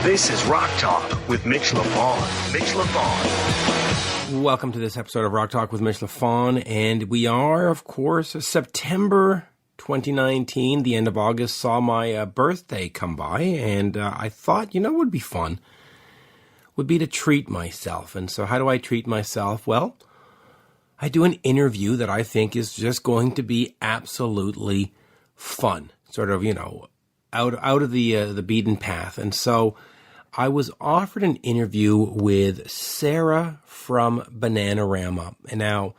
This is Rock Talk with Mitch Lafon. Mitch Lafon. Welcome to this episode of Rock Talk with Mitch Lafon, and we are, of course, September 2019. The end of August saw my birthday come by, and I thought, what would be fun would be to treat myself. And so how do I treat myself? Well, I do an interview that I think is just going to be absolutely fun, sort of, out of the beaten path. And so I was offered an interview with Sara from Bananarama. And now,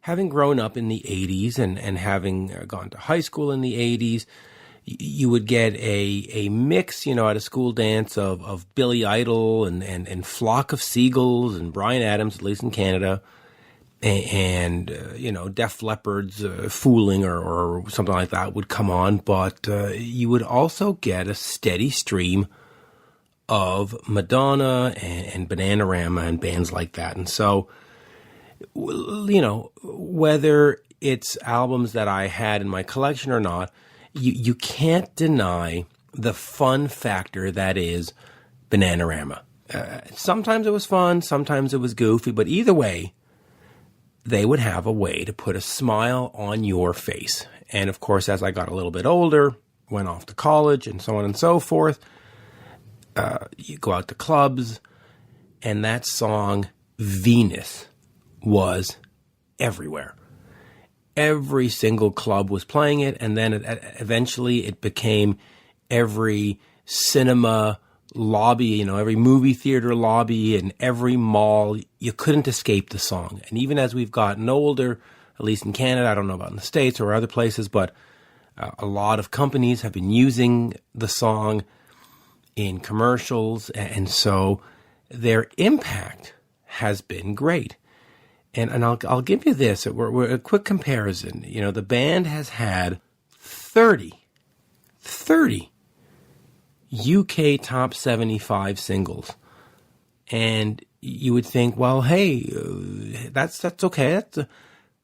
having grown up in the 80s and having gone to high school in the 80s, you would get a mix, at a school dance of Billy Idol and Flock of Seagulls and Bryan Adams, at least in Canada, and Def Leppard's Fooling or something like that would come on. But you would also get a steady stream of Madonna and Bananarama and bands like that. And so, whether it's albums that I had in my collection or not, you can't deny the fun factor that is Bananarama. Sometimes it was fun, sometimes it was goofy, but either way, they would have a way to put a smile on your face. And of course, as I got a little bit older, went off to college and so on and so forth, you go out to clubs, and that song, Venus, was everywhere. Every single club was playing it, and then eventually it became every cinema lobby, every movie theater lobby and every mall. You couldn't escape the song. And even as we've gotten older, at least in Canada, I don't know about in the States or other places, but a lot of companies have been using the song in commercials, and so their impact has been great. And I'll give you this, we're a quick comparison. The band has had 30 UK top 75 singles. And you would think, well, hey, that's okay.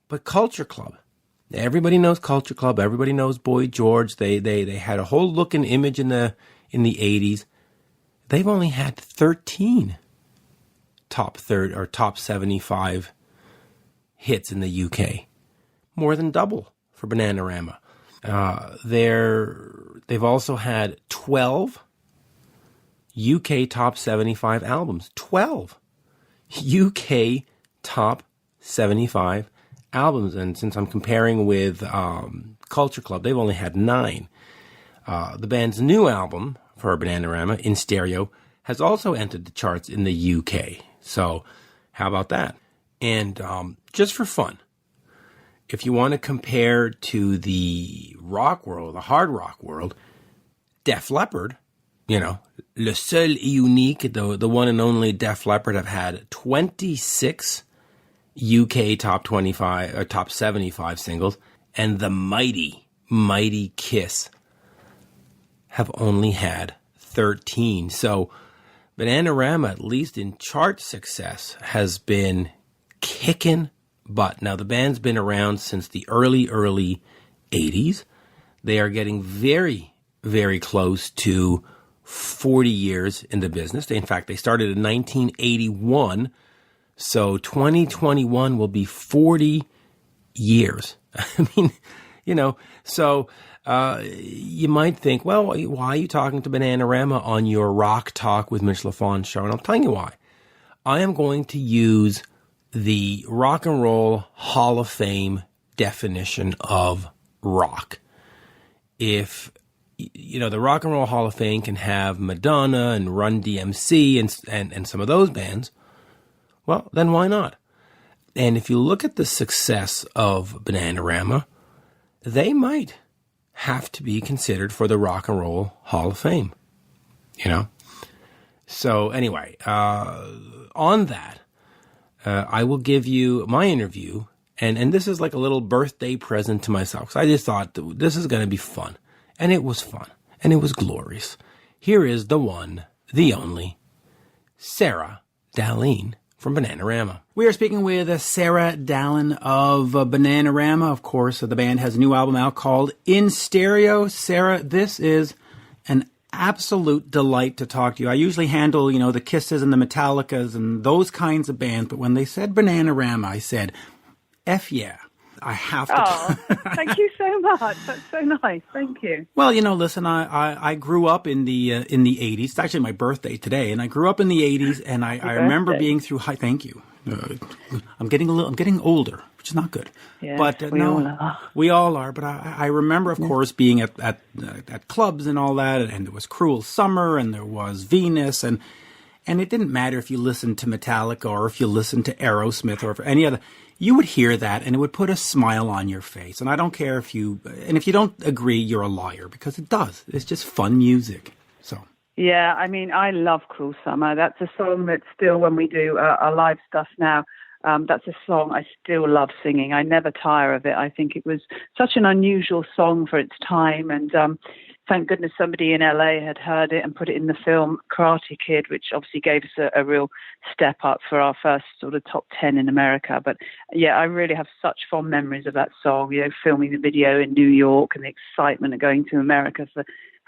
But Culture Club, everybody knows Culture Club. Everybody knows Boy George. They had a whole look and image in the 80s. They've only had 13 top 30 or top 75 hits in the UK, more than double for Bananarama. They've also had 12 UK top 75 albums. 12 UK top 75 albums. And since I'm comparing with Culture Club, they've only had 9. The band's new album for Bananarama, In Stereo, has also entered the charts in the UK. So how about that? And just for fun, if you want to compare to the rock world, the hard rock world, Def Leppard, le seul et unique, the one and only Def Leppard, have had 26 UK top 25 or top 75 singles, and the mighty Kiss have only had 13. So Bananarama, at least in chart success, has been kicking butt. Now, the band's been around since the early 80s. They are getting very, very close to 40 years in the business. In fact, they started in 1981. So 2021 will be 40 years. I mean, so you might think, well, why are you talking to Bananarama on your Rock Talk with Mitch Lafon show? And I'm telling you why. I am going to use the Rock and Roll Hall of Fame definition of rock. If, the Rock and Roll Hall of Fame can have Madonna and Run DMC and some of those bands, well, then why not? And if you look at the success of Bananarama, they might have to be considered for the Rock and Roll Hall of Fame, So anyway, on that, I will give you my interview, and this is like a little birthday present to myself, because I just thought this is going to be fun. And it was fun, and it was glorious. Here is the one, the only, Sara Dallin from Bananarama. We are speaking with Sara Dallin of Bananarama. Of course, the band has a new album out called In Stereo. Sara, this is an absolute delight to talk to you. I usually handle, the Kisses and the Metallicas and those kinds of bands, but when they said Bananarama, I said, F yeah. I have to. Oh, thank you so much. That's so nice. Thank you. Well, listen, I grew up in the 80s. It's actually my birthday today, and I grew up in the 80s, and I remember being through thank you. I'm getting older, which is not good. Yes, but we all are. But I remember, of course, being at clubs and all that, and there was Cruel Summer, and there was Venus, and it didn't matter if you listened to Metallica or if you listened to Aerosmith or any other. You would hear that, and it would put a smile on your face. And I don't care if you don't agree, you're a liar, because it does. It's just fun music. So. Yeah, I mean, I love Cruel Summer. That's a song that still, when we do our live stuff now, that's a song I still love singing. I never tire of it. I think it was such an unusual song for its time, and thank goodness somebody in LA had heard it and put it in the film Karate Kid, which obviously gave us a real step up for our first sort of top 10 in America. But yeah, I really have such fond memories of that song, filming the video in New York and the excitement of going to America for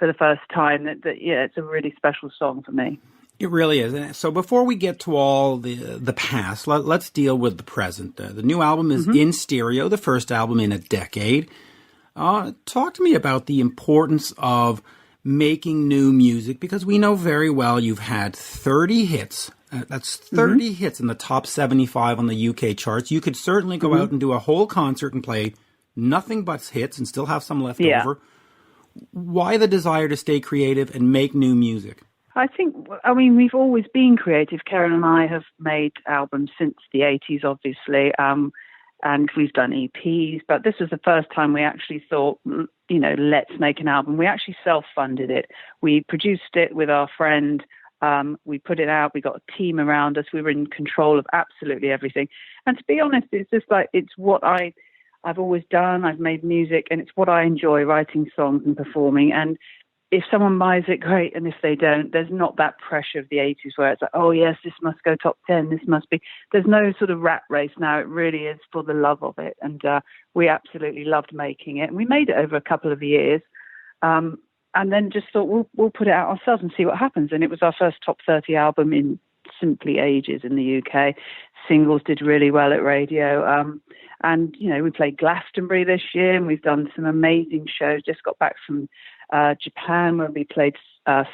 the first time. Yeah, it's a really special song for me. It really is. So before we get to all the past, let's deal with the present. The new album is in stereo, the first album in a decade. Talk to me about the importance of making new music, because we know very well you've had 30 hits. That's 30 hits in the top 75 on the UK charts. You could certainly go out and do a whole concert and play nothing but hits and still have some left over. Why the desire to stay creative and make new music? I mean, we've always been creative. Keren and I have made albums since the 80s, obviously. And we've done EPs, but this was the first time we actually thought, let's make an album. We actually self-funded it. We produced it with our friend. We put it out. We got a team around us. We were in control of absolutely everything. And to be honest, it's just like, it's what I've always done. I've made music, and it's what I enjoy, writing songs and performing. And if someone buys it, great. And if they don't, there's not that pressure of the 80s where it's like, oh, yes, this must go top 10. This must be. There's no sort of rat race now. It really is for the love of it. And we absolutely loved making it. And we made it over a couple of years. And then just thought, we'll put it out ourselves and see what happens. And it was our first top 30 album in simply ages in the UK. Singles did really well at radio. And, we played Glastonbury this year, and we've done some amazing shows. Just got back from Japan, where we played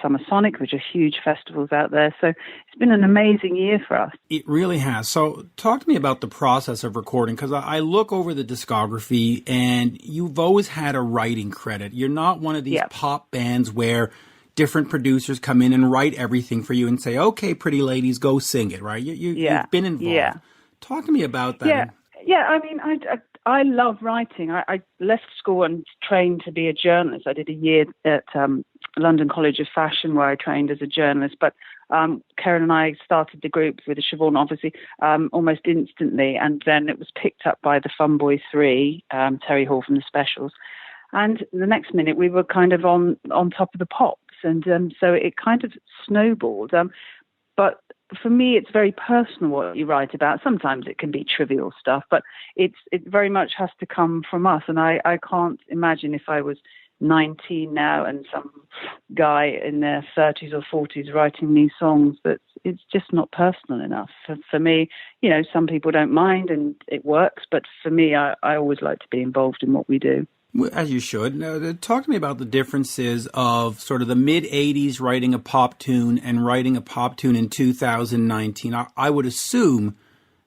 Summer Sonic, which are huge festivals out there. So it's been an amazing year for us. It really has. So talk to me about the process of recording, because I look over the discography, and you've always had a writing credit. You're not one of these pop bands where different producers come in and write everything for you and say, okay, pretty ladies, go sing it, right? You've been involved. Yeah. Talk to me about that. Yeah. I mean, I love writing. I left school and trained to be a journalist. I did a year at London College of Fashion, where I trained as a journalist. But Keren and I started the group with Siobhan, obviously, almost instantly. And then it was picked up by the Fun Boy 3, Terry Hall from the Specials. And the next minute, we were kind of on top of the pops. And so it kind of snowballed. But for me, it's very personal what you write about. Sometimes it can be trivial stuff, but it very much has to come from us. And I can't imagine if I was 19 now and some guy in their 30s or 40s writing these songs, that it's just not personal enough. For me, some people don't mind and it works, but for me, I always like to be involved in what we do. As you should. Now, talk to me about the differences of sort of the mid-'80s writing a pop tune and writing a pop tune in 2019. I would assume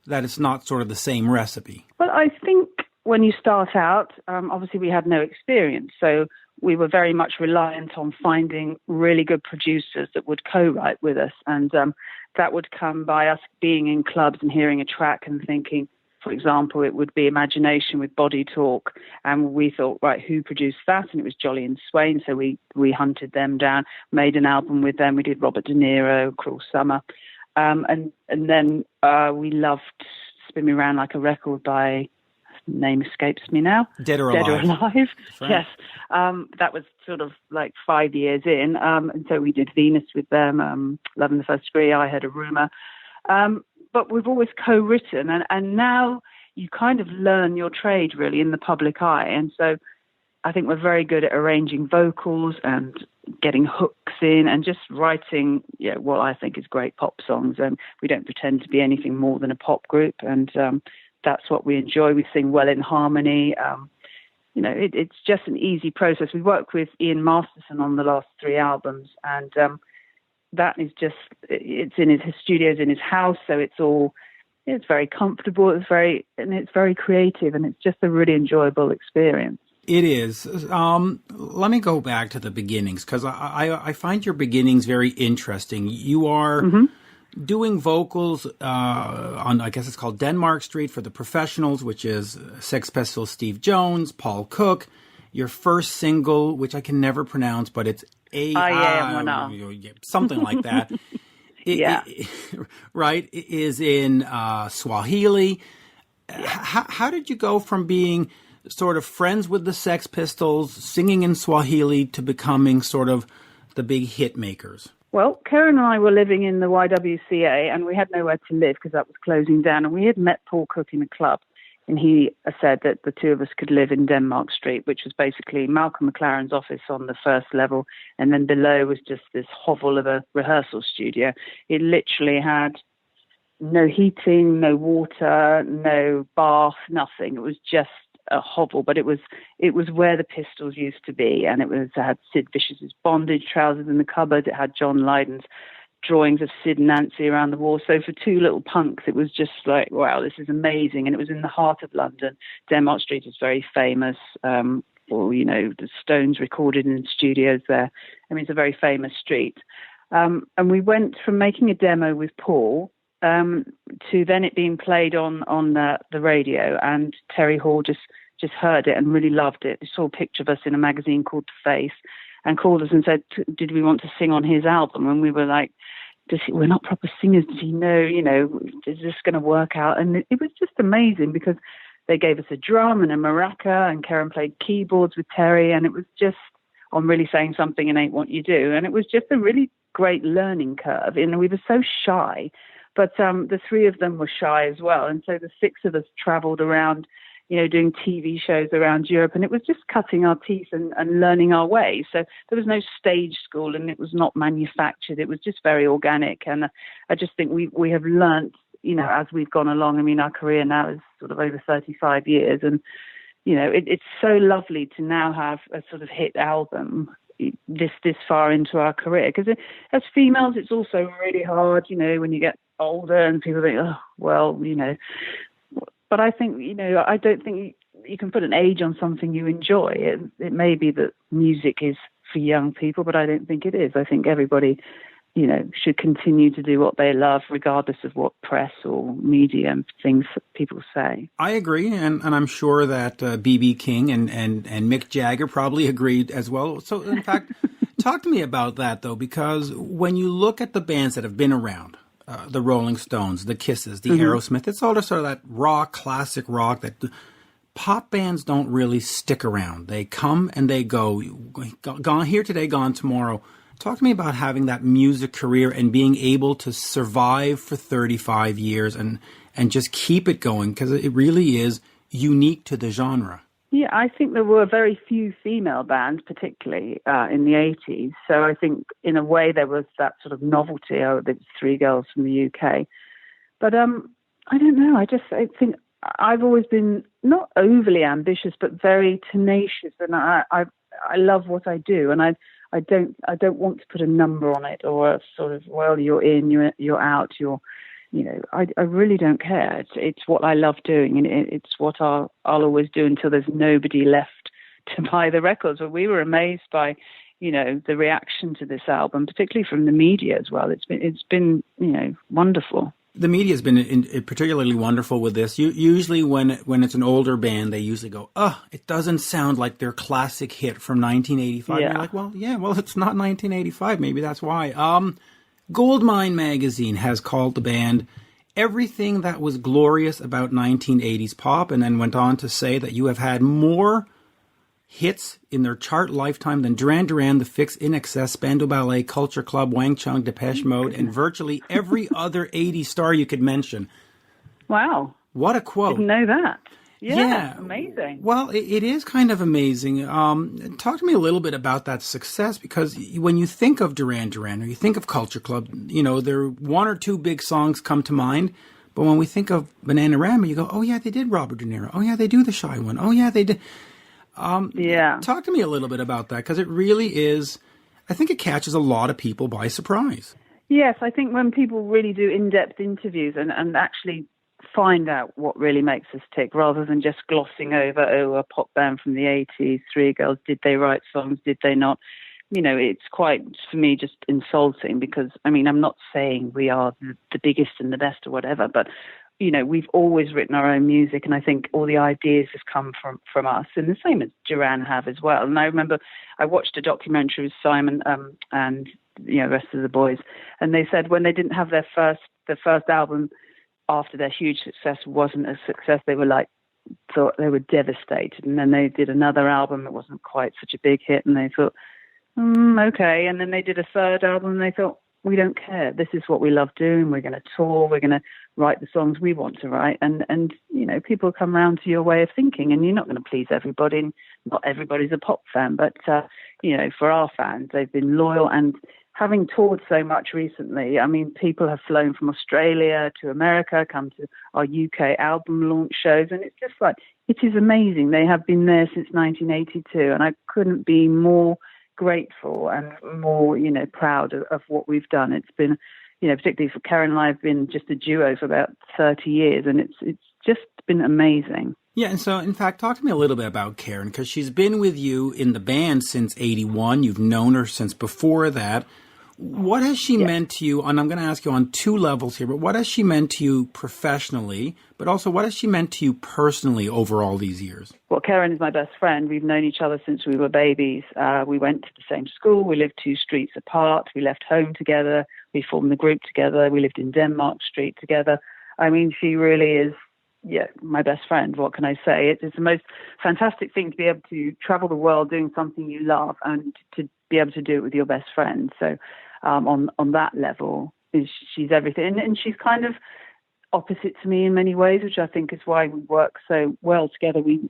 that it's not sort of the same recipe. Well, I think when you start out, obviously we had no experience, so we were very much reliant on finding really good producers that would co-write with us, and that would come by us being in clubs and hearing a track and thinking, for example, it would be Imagination with Body Talk, and we thought, right, who produced that? And it was Jolly and Swain, so we hunted them down, made an album with them. We did Robert De Niro, Cruel Summer, and then we loved Spin Me Round Like a Record by, name escapes me now. Dead or Alive. Right. Yes, that was sort of like 5 years in, and so we did Venus with them, Love in the First Degree, I Heard a Rumour. But we've always co-written, and now you kind of learn your trade really in the public eye. And so I think we're very good at arranging vocals and getting hooks mixing and just writing, what I think is great pop songs. And we don't pretend to be anything more than a pop group. And that's what we enjoy. We sing well in harmony. It's just an easy process. We worked with Ian Masterson on the last 3 albums, and that is just, it's in his studios in his house, so it's very comfortable, it's very creative, and it's just a really enjoyable experience. It is. Let me go back to the beginnings, because I find your beginnings very interesting. You are doing vocals on, I guess it's called Denmark Street for the Professionals, which is Sex Pistols, Steve Jones, Paul Cook. Your first single, which I can never pronounce, but it's something like that. Right, is in Swahili. How did you go from being sort of friends with the Sex Pistols, singing in Swahili, to becoming sort of the big hit makers? Well, Keren and I were living in the YWCA, and we had nowhere to live because that was closing down. And we had met Paul Cook in a club, and he said that the two of us could live in Denmark Street, which was basically Malcolm McLaren's office on the first level, and then below was just this hovel of a rehearsal studio. It literally had no heating, no water, no bath, nothing. It was just a hovel, but it was where the Pistols used to be, and it had Sid Vicious's bondage trousers in the cupboard. It had John Lydon's drawings of Sid and Nancy around the wall. So for 2 little punks, it was just like, wow, this is amazing. And it was in the heart of London. Denmark Street is very famous. The Stones recorded in studios there. I mean, it's a very famous street. And we went from making a demo with Paul to then it being played on the radio, and Terry Hall just heard it and really loved it. He saw a picture of us in a magazine called The Face and called us and said, did we want to sing on his album? And we were like, we're not proper singers. Does he know, is this going to work out? And it was just amazing because they gave us a drum and a maraca, and Keren played keyboards with Terry, and it was just, I'm really saying something and ain't what you do. And it was just a really great learning curve. And we were so shy. But the 3 of them were shy as well. And so the 6 of us traveled around, doing TV shows around Europe. And it was just cutting our teeth and learning our way. So there was no stage school, and it was not manufactured. It was just very organic. And I just think we have learnt, as we've gone along. I mean, our career now is sort of over 35 years. And, it's so lovely to now have a sort of hit album this far into our career. Because as females, it's also really hard, when you get older and people think, oh, well, but I think, I don't think you can put an age on something you enjoy. It may be that music is for young people, but I don't think it is. I think everybody, should continue to do what they love, regardless of what press or media and things people say. I agree, and I'm sure that B.B. King and Mick Jagger probably agreed as well. So, in fact, talk to me about that, though, because when you look at the bands that have been around, the Rolling Stones, the Kisses, the Aerosmith, it's all just sort of that rock, classic rock that pop bands don't really stick around. They come and they go. Gone here today, gone tomorrow. Talk to me about having that music career and being able to survive for 35 years and just keep it going, because it really is unique to the genre. Yeah, I think there were very few female bands, particularly in the 80s. So I think in a way there was that sort of novelty. There was 3 girls from the UK. But I don't know. I think I've always been not overly ambitious, but very tenacious. And I love what I do. And I don't want to put a number on it or a sort of, well, you're in, you're out, I really don't care. It's what I love doing, and it's what I'll always do until there's nobody left to buy the records. But we were amazed by, the reaction to this album, particularly from the media as well. It's been wonderful. The media has been particularly wonderful with this. Usually when it's an older band, they usually go, it doesn't sound like their classic hit from 1985. Yeah. And you're like, well, it's not 1985. Maybe that's why. Goldmine magazine has called the band everything that was glorious about 1980s pop, and then went on to say that you have had more hits in their chart lifetime than Duran Duran, The Fix, In Excess, Spandau Ballet, Culture Club, Wang Chung, Depeche Mode, and virtually every other 80s star you could mention. Wow. What a quote. Didn't know that. Yeah, amazing. Well, it is kind of amazing. Talk to me a little bit about that success, because when you think of Duran Duran or you think of Culture Club, there are one or two big songs come to mind. But when we think of Bananarama, you go, oh, yeah, they did Robert De Niro. Oh, yeah, they do The Shy One. Oh, yeah, they did. Talk to me a little bit about that, because it really is, I think it catches a lot of people by surprise. Yes, I think when people really do in-depth interviews and actually find out what really makes us tick, rather than just glossing over, a pop band from the 80s, three girls, did they write songs, did they not? It's quite, for me, just insulting, because, I'm not saying we are the biggest and the best or whatever, but, we've always written our own music, and I think all the ideas have come from us, and the same as Duran have as well. And I remember I watched a documentary with Simon and the rest of the boys, and they said when they didn't have their first album after their huge success wasn't a success, they were thought they were devastated, and then they did another album that wasn't quite such a big hit, and they thought, okay, and then they did a third album, and they thought, we don't care. This is what we love doing. We're going to tour. We're going to write the songs we want to write. And people come around to your way of thinking, and you're not going to please everybody. And not everybody's a pop fan, but, for our fans, they've been loyal. And having toured so much recently, people have flown from Australia to America, come to our UK album launch shows. And it's just it is amazing. They have been there since 1982. And I couldn't be more grateful and more, proud of what we've done. It's been, particularly for Keren and I, have been just a duo for about 30 years, and it's just been amazing. Yeah, and so, in fact, talk to me a little bit about Keren, because she's been with you in the band since 81. You've known her since before that. What has she meant to you, and I'm going to ask you on two levels here, but what has she meant to you professionally, but also what has she meant to you personally over all these years? Well, Keren is my best friend. We've known each other since we were babies. We went to the same school. We lived 2 streets apart. We left home together. We formed the group together. We lived in Denmark Street together. She really is, my best friend. What can I say? It's the most fantastic thing to be able to travel the world doing something you love and to be able to do it with your best friend. So on that level, she's everything. And she's kind of opposite to me in many ways, which I think is why we work so well together. We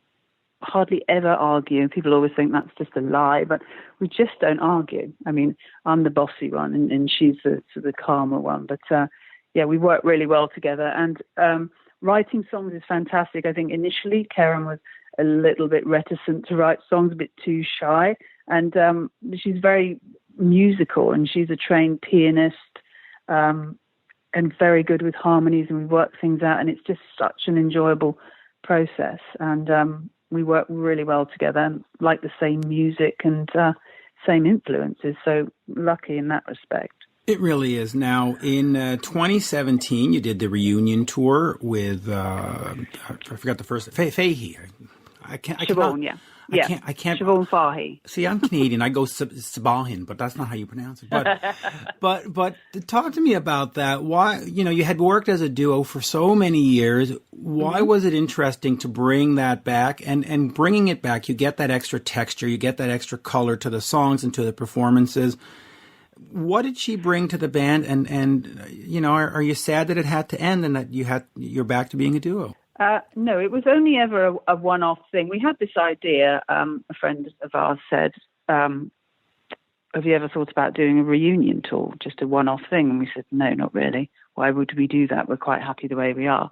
hardly ever argue. People always think that's just a lie, but we just don't argue. I'm the bossy one, and she's the sort of calmer one. But we work really well together. And writing songs is fantastic. I think initially Keren was a little bit reticent to write songs, a bit too shy. And she's very musical, and she's a trained pianist and very good with harmonies, and we work things out, and it's just such an enjoyable process. And we work really well together and like the same music and same influences. So lucky in that respect. It really is. Now, in 2017, you did the reunion tour with, I forgot the first, Fahey. Siobhan, yeah. I can't. Siobhan Fahey. See, I'm Canadian. I go Sabahin, but that's not how you pronounce it. But talk to me about that. Why, you had worked as a duo for so many years. Why was it interesting to bring that back? And bringing it back, you get that extra texture, you get that extra color to the songs and to the performances. What did she bring to the band? And are you sad that it had to end and that you're back to being a duo? No, it was only ever a one-off thing. We had this idea, a friend of ours said, have you ever thought about doing a reunion tour, just a one-off thing? And we said, no, not really. Why would we do that? We're quite happy the way we are.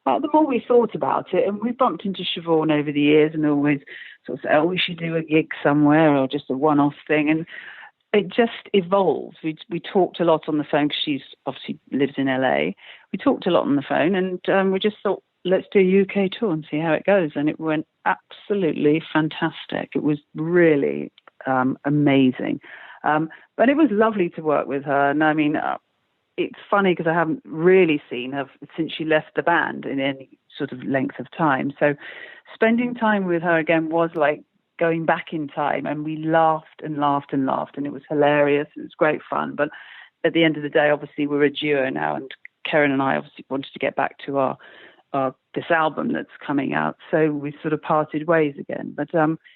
But the more we thought about it, and we bumped into Siobhan over the years and always sort of said, we should do a gig somewhere or just a one-off thing. And it just evolved. We talked a lot on the phone because she's obviously lives in LA. We talked a lot on the phone, and we just thought, let's do a UK tour and see how it goes. And it went absolutely fantastic. It was really amazing. But it was lovely to work with her. And it's funny because I haven't really seen her since she left the band in any sort of length of time. So spending time with her again was like going back in time, and we laughed and laughed and laughed, and it was hilarious. It was great fun. But at the end of the day, obviously we're a duo now, and Keren and I obviously wanted to get back to our this album that's coming out. So we sort of parted ways again. But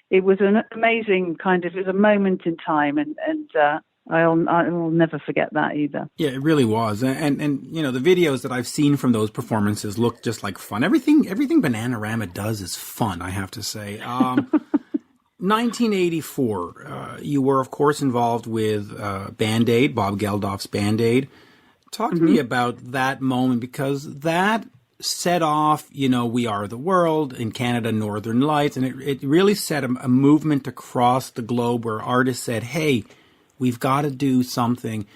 it was an amazing it was a moment in time, and I will never forget that either. Yeah, it really was. And you know, the videos that I've seen from those performances look just like fun. Everything Bananarama does is fun, I have to say. 1984, you were, of course, involved with Band Aid, Bob Geldof's Band Aid. Talk to me about that moment, because that set off, you know, We Are the World in Canada, Northern Lights, and it really set a movement across the globe where artists said, hey, we've got to do something.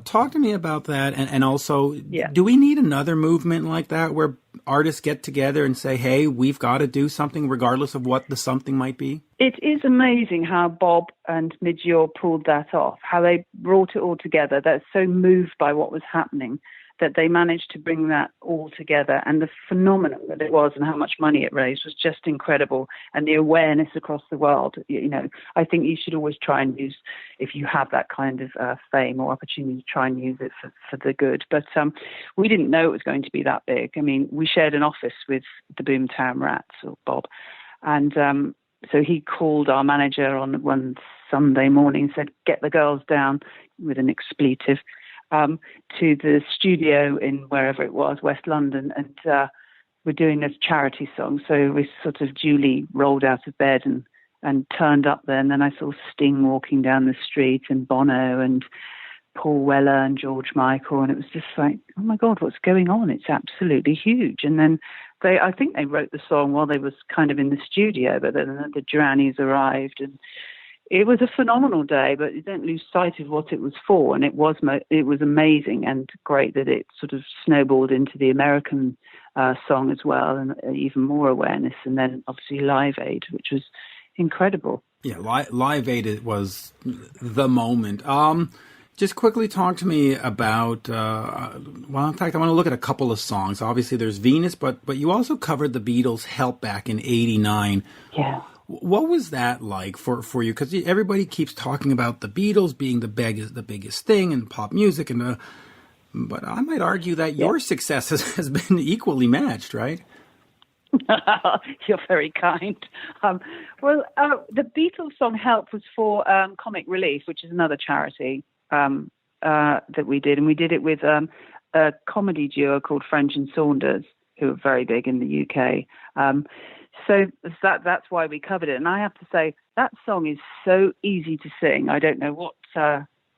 Talk to me about that, and also, do we need another movement like that where artists get together and say, hey, we've got to do something regardless of what the something might be? It is amazing how Bob and Midge pulled that off, how they brought it all together. They're so moved by what was happening that they managed to bring that all together. And the phenomenon that it was and how much money it raised was just incredible. And the awareness across the world, you know, I think you should always try and use, if you have that kind of fame or opportunity, to try and use it for the good. But we didn't know it was going to be that big. I mean, we shared an office with the Boomtown Rats, or Bob. And so he called our manager on one Sunday morning and said, get the girls down, with an expletive, to the studio in wherever it was, West London, and we're doing this charity song. So we sort of Julie rolled out of bed and turned up there, and then I saw Sting walking down the street, and Bono and Paul Weller and George Michael, and it was just like, oh my God, what's going on? It's absolutely huge. And then I think they wrote the song while they was kind of in the studio, but then the Duranis arrived, and it was a phenomenal day, but you don't lose sight of what it was for. And it was amazing and great that it sort of snowballed into the American song as well, and even more awareness. And then obviously Live Aid, which was incredible. Yeah, Live Aid was the moment. Just quickly talk to me about, well, in fact, I want to look at a couple of songs. Obviously, there's Venus, but you also covered the Beatles' Help back in '89. Yeah. What was that like for you? Because everybody keeps talking about the Beatles being the biggest thing in pop music, but I might argue that your success has been equally matched, right? You're very kind. The Beatles song Help was for Comic Relief, which is another charity that we did. And we did it with a comedy duo called French and Saunders, who are very big in the UK. So that's why we covered it. And I have to say, that song is so easy to sing. I don't know what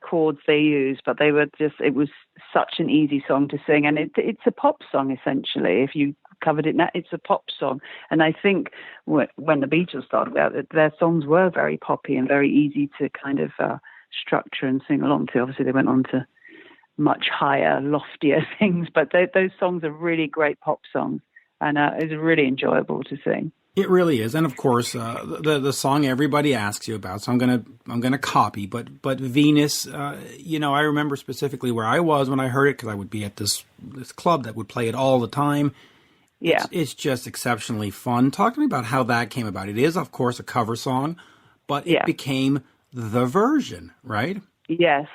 chords they used, but it was such an easy song to sing. And it's a pop song, essentially. If you covered it now, it's a pop song. And I think when the Beatles started out, their songs were very poppy and very easy to kind of structure and sing along to. Obviously, they went on to much higher, loftier things, but those songs are really great pop songs. And it's really enjoyable to sing. It really is, and of course, the song everybody asks you about. So I'm gonna copy, but Venus. You know, I remember specifically where I was when I heard it, because I would be at this club that would play it all the time. Yeah, it's just exceptionally fun. Talk to me about how that came about. It is, of course, a cover song, but it became the version, right? Yes,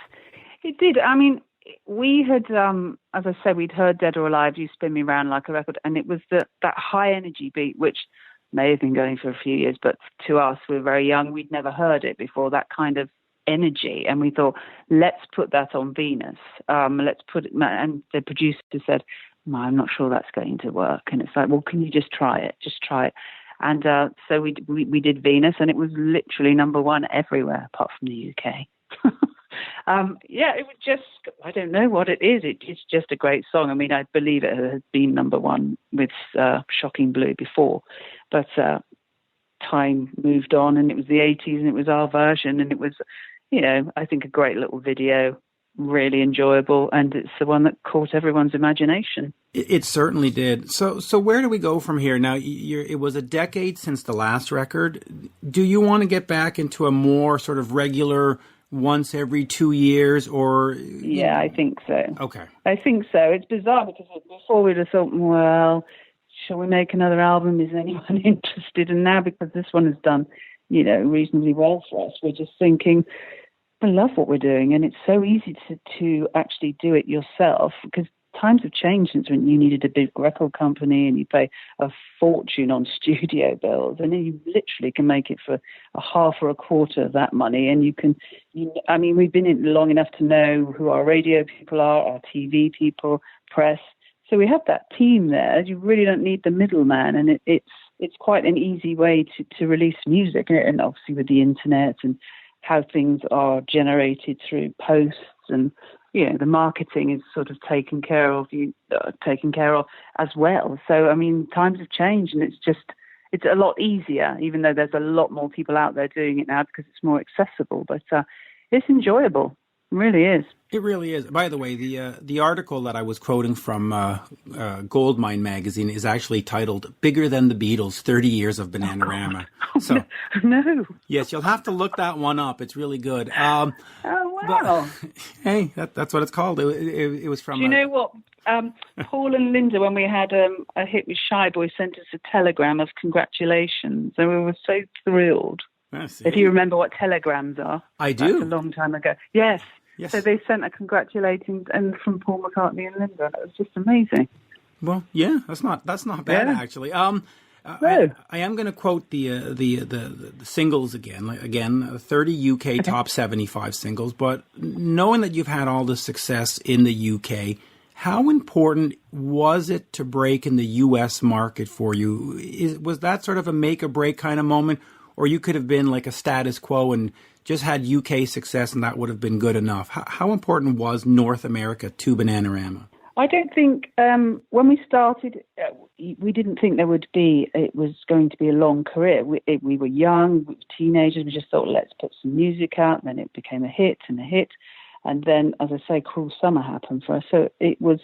it did. I mean, we had, as I said, we'd heard Dead or Alive, You Spin Me Round Like a Record, and it was that high energy beat, which may have been going for a few years, but to us, we were very young, we'd never heard it before, that kind of energy, and we thought, let's put that on Venus. Let's put it, and the producer said, I'm not sure that's going to work. And it's like, well, can you just try it? Just try it. And so we did Venus, and it was literally number one everywhere apart from the UK. It was just, I don't know what it is. It's just a great song. I mean, I believe it has been number one with Shocking Blue before, but time moved on, and it was the 80s, and it was our version, and it was, you know, I think a great little video, really enjoyable, and it's the one that caught everyone's imagination. It certainly did. So where do we go from here? Now, it was a decade since the last record. Do you want to get back into a more sort of regular, once every 2 years, or? Yeah, I think so. Okay. I think so. It's bizarre because before we'd have thought, well, shall we make another album? Is anyone interested? And now, because this one has done, you know, reasonably well for us, we're just thinking, I love what we're doing, and it's so easy to actually do it yourself, because times have changed since when you needed a big record company and you pay a fortune on studio bills, and then you literally can make it for a half or a quarter of that money. And I mean, we've been in long enough to know who our radio people are, our TV people, press. So we have that team there. You really don't need the middleman, and it's quite an easy way to release music. And obviously with the internet and how things are generated through posts, and the marketing is sort of taken care of as well. So I mean, times have changed, and it's a lot easier, even though there's a lot more people out there doing it now because it's more accessible. But it's enjoyable. It really is. It really is. By the way, the article that I was quoting from Goldmine magazine is actually titled "Bigger Than the Beatles: 30 Years of Bananarama." So, no. Yes, you'll have to look that one up. It's really good. Oh wow! But, hey, that's what it's called. It was from. Do you know what? Paul and Linda, when we had a hit with Shy Boy, sent us a telegram of congratulations, and we were so thrilled. If you remember what telegrams are, I do. That's a long time ago. Yes. Yes. So they sent a congratulating and from Paul McCartney and Linda, and it was just amazing. Well, yeah, that's not bad actually. No. I am going to quote the singles again. 30 UK top 75 singles. But knowing that you've had all this success in the UK, how important was it to break in the US market for you? Was that sort of a make or break kind of moment, or you could have been like a status quo and just had UK success and that would have been good enough? How important was North America to Bananarama? I don't think when we started, we didn't think it was going to be a long career. We were young, we were teenagers. We just thought, let's put some music out. And then it became a hit. And then, as I say, Cruel Summer happened for us. So it's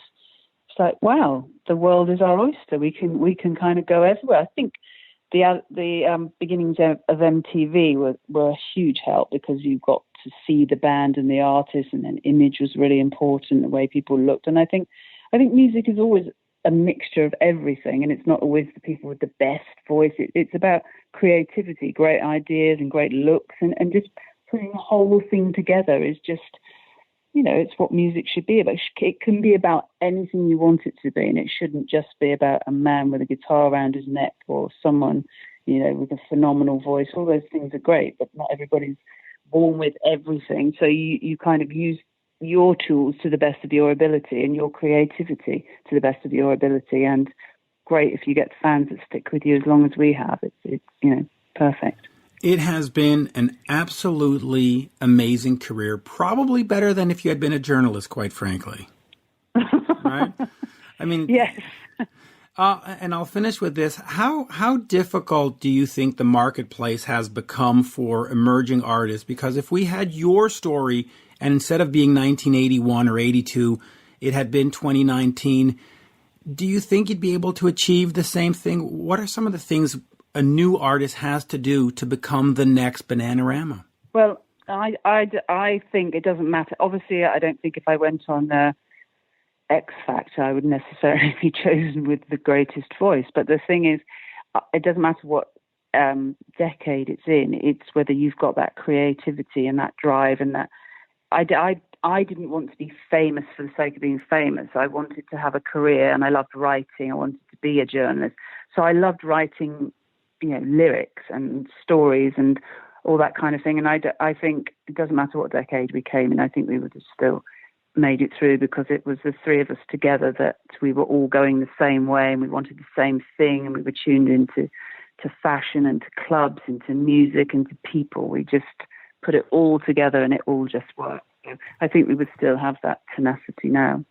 like, wow, the world is our oyster. We can kind of go everywhere. I think the beginnings of MTV were a huge help because you got to see the band and the artist, and then image was really important, the way people looked. And I think music is always a mixture of everything, and it's not always the people with the best voice. It's about creativity, great ideas and great looks, and just putting the whole thing together is just, it's what music should be about. It can be about anything you want it to be, and it shouldn't just be about a man with a guitar around his neck or someone, with a phenomenal voice. All those things are great, but not everybody's born with everything. So you kind of use your tools to the best of your ability and your creativity to the best of your ability. And great if you get fans that stick with you as long as we have. It's perfect. It has been an absolutely amazing career, probably better than if you had been a journalist, quite frankly. Right? I mean, yes. And I'll finish with this. How difficult do you think the marketplace has become for emerging artists? Because if we had your story, and instead of being 1981 or 82, it had been 2019, do you think you'd be able to achieve the same thing? What are some of the things a new artist has to do to become the next Bananarama? Well, I think it doesn't matter. Obviously, I don't think if I went on X Factor, I would necessarily be chosen with the greatest voice. But the thing is, it doesn't matter what decade it's in. It's whether you've got that creativity and that drive and that. I didn't want to be famous for the sake of being famous. I wanted to have a career, and I loved writing. I wanted to be a journalist. So I loved writing lyrics and stories and all that kind of thing. And I think it doesn't matter what decade we came in, I think we would have still made it through, because it was the three of us together that we were all going the same way, and we wanted the same thing, and we were tuned into fashion and to clubs, into music and to people. We just put it all together and it all just worked. So I think we would still have that tenacity now.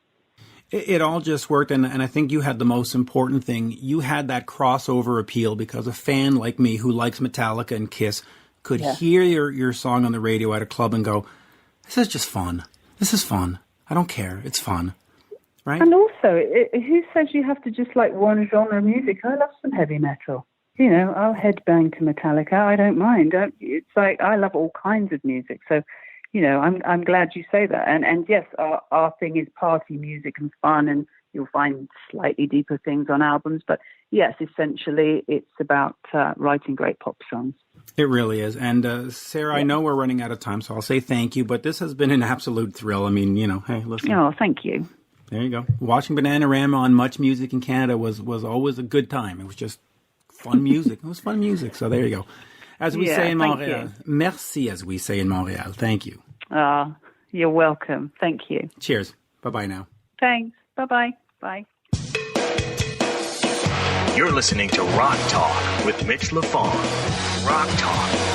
It all just worked, and I think you had the most important thing. You had that crossover appeal, because a fan like me who likes Metallica and Kiss could hear your song on the radio at a club and go, this is just fun. This is fun. I don't care. It's fun. Right? And also, who says you have to just like one genre of music? I love some heavy metal. I'll headbang to Metallica. I don't mind. It's like I love all kinds of music. So, I'm glad you say that. And yes, our thing is party music and fun, and you'll find slightly deeper things on albums. But yes, essentially, it's about writing great pop songs. It really is. And Sarah, I know we're running out of time, so I'll say thank you. But this has been an absolute thrill. I mean, hey, listen. Oh, thank you. There you go. Watching Bananarama on Much Music in Canada was always a good time. It was just fun music. It was fun music. So there you go. As we say in Montreal. Merci, as we say in Montreal. Thank you. You're welcome. Thank you. Cheers. Bye-bye now. Thanks. Bye-bye. Bye. You're listening to Rock Talk with Mitch Lafon. Rock Talk.